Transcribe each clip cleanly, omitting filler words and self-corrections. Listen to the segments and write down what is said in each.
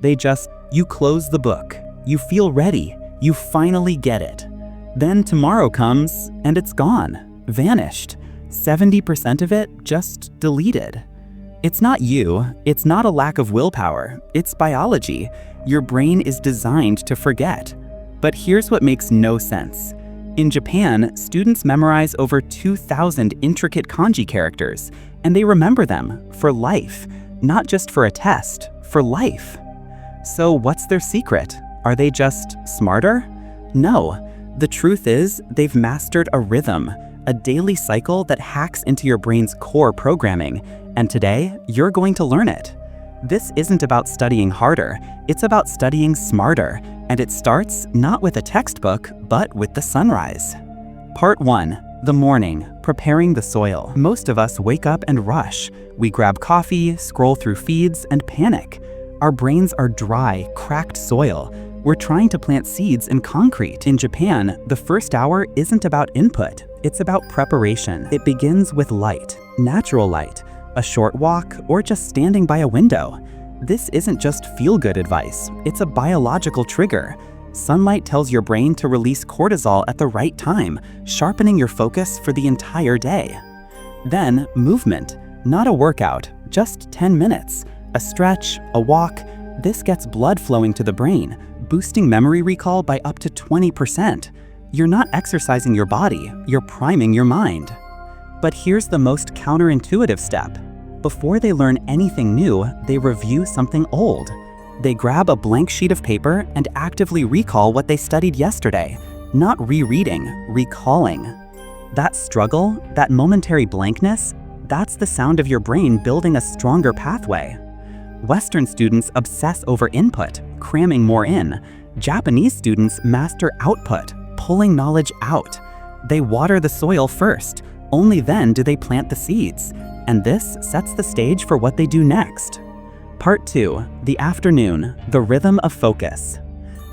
You close the book, you feel ready, you finally get it. Then tomorrow comes and it's gone, vanished. 70% of it just deleted. It's not you, it's not a lack of willpower, it's biology. Your brain is designed to forget. But here's what makes no sense. In Japan, students memorize over 2,000 intricate kanji characters, and they remember them for life, not just for a test, for life. So what's their secret? Are they just smarter? No. The truth is, they've mastered a rhythm, a daily cycle that hacks into your brain's core programming, and today, you're going to learn it. This isn't about studying harder, it's about studying smarter, and it starts not with a textbook, but with the sunrise. Part 1. The morning, preparing the soil. Most of us wake up and rush. We grab coffee, scroll through feeds, and panic. Our brains are dry, cracked soil. We're trying to plant seeds in concrete. In Japan, the first hour isn't about input, it's about preparation. It begins with light, natural light, a short walk, or just standing by a window. This isn't just feel-good advice, it's a biological trigger. Sunlight tells your brain to release cortisol at the right time, sharpening your focus for the entire day. Then, movement, not a workout, just 10 minutes. A stretch, a walk, this gets blood flowing to the brain, boosting memory recall by up to 20%. You're not exercising your body, you're priming your mind. But here's the most counterintuitive step. Before they learn anything new, they review something old. They grab a blank sheet of paper and actively recall what they studied yesterday, not rereading, recalling. That struggle, that momentary blankness, that's the sound of your brain building a stronger pathway. Western students obsess over input, cramming more in. Japanese students master output, pulling knowledge out. They water the soil first, only then do they plant the seeds. And this sets the stage for what they do next. Part 2. The afternoon, the rhythm of focus.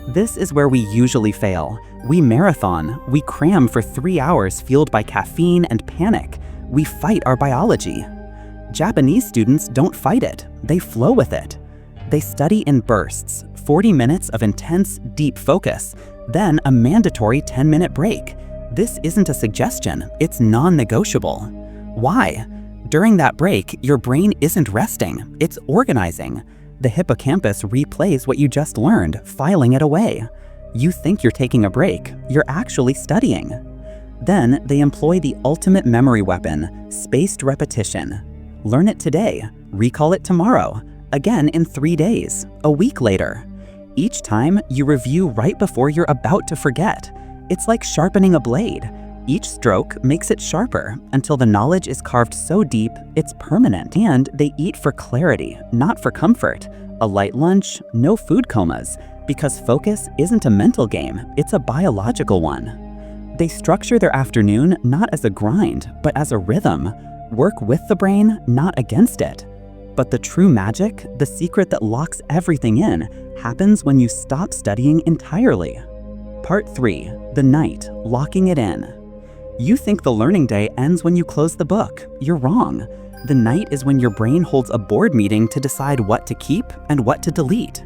This is where we usually fail. We marathon, we cram for 3 hours fueled by caffeine and panic. We fight our biology. Japanese students don't fight it, they flow with it. They study in bursts, 40 minutes of intense, deep focus, then a mandatory 10-minute break. This isn't a suggestion, it's non-negotiable. Why? During that break, your brain isn't resting, it's organizing. The hippocampus replays what you just learned, filing it away. You think you're taking a break, you're actually studying. Then they employ the ultimate memory weapon, spaced repetition. Learn it today, recall it tomorrow, again in 3 days, a week later. Each time, you review right before you're about to forget. It's like sharpening a blade. Each stroke makes it sharper until the knowledge is carved so deep, it's permanent. And they eat for clarity, not for comfort. A light lunch, no food comas, because focus isn't a mental game, it's a biological one. They structure their afternoon not as a grind, but as a rhythm. Work with the brain, not against it. But the true magic, the secret that locks everything in, happens when you stop studying entirely. Part 3. The night, locking it in. You think the learning day ends when you close the book. You're wrong. The night is when your brain holds a board meeting to decide what to keep and what to delete.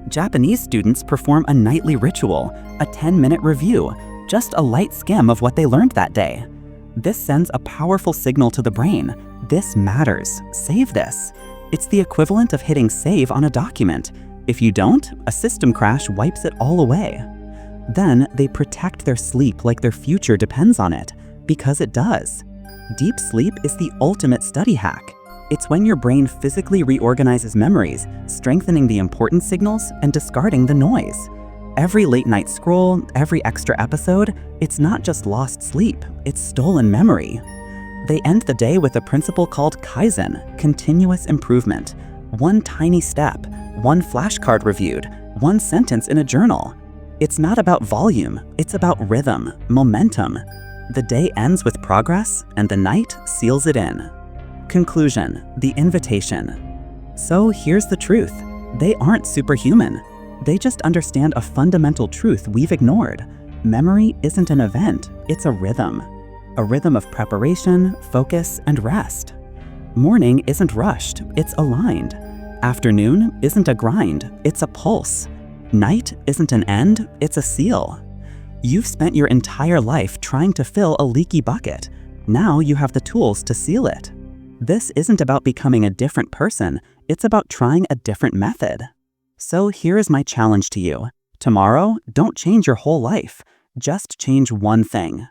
Japanese students perform a nightly ritual, a 10-minute review, just a light skim of what they learned that day. This sends a powerful signal to the brain. This matters. Save this. It's the equivalent of hitting save on a document. If you don't, a system crash wipes it all away. Then they protect their sleep like their future depends on it, because it does. Deep sleep is the ultimate study hack. It's when your brain physically reorganizes memories, strengthening the important signals and discarding the noise. Every late night scroll, every extra episode, it's not just lost sleep, it's stolen memory. They end the day with a principle called Kaizen, continuous improvement. One tiny step, one flashcard reviewed, one sentence in a journal. It's not about volume, it's about rhythm, momentum. The day ends with progress, and the night seals it in. Conclusion, the invitation. So here's the truth. They aren't superhuman. They just understand a fundamental truth we've ignored. Memory isn't an event, it's a rhythm. A rhythm of preparation, focus, and rest. Morning isn't rushed, it's aligned. Afternoon isn't a grind, it's a pulse. Night isn't an end, it's a seal. You've spent your entire life trying to fill a leaky bucket. Now you have the tools to seal it. This isn't about becoming a different person, it's about trying a different method. So here is my challenge to you. Tomorrow, don't change your whole life. Just change one thing.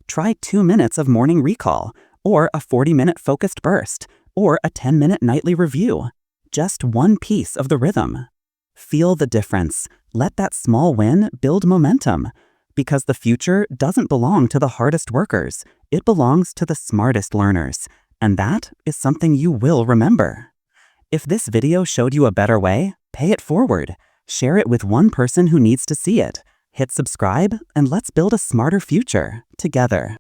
Try 2 minutes of morning recall, or a 40-minute focused burst, or a 10-minute nightly review. Just one piece of the rhythm. Feel the difference. Let that small win build momentum. Because the future doesn't belong to the hardest workers. It belongs to the smartest learners. And that is something you will remember. If this video showed you a better way, pay it forward. Share it with one person who needs to see it. Hit subscribe, and let's build a smarter future together.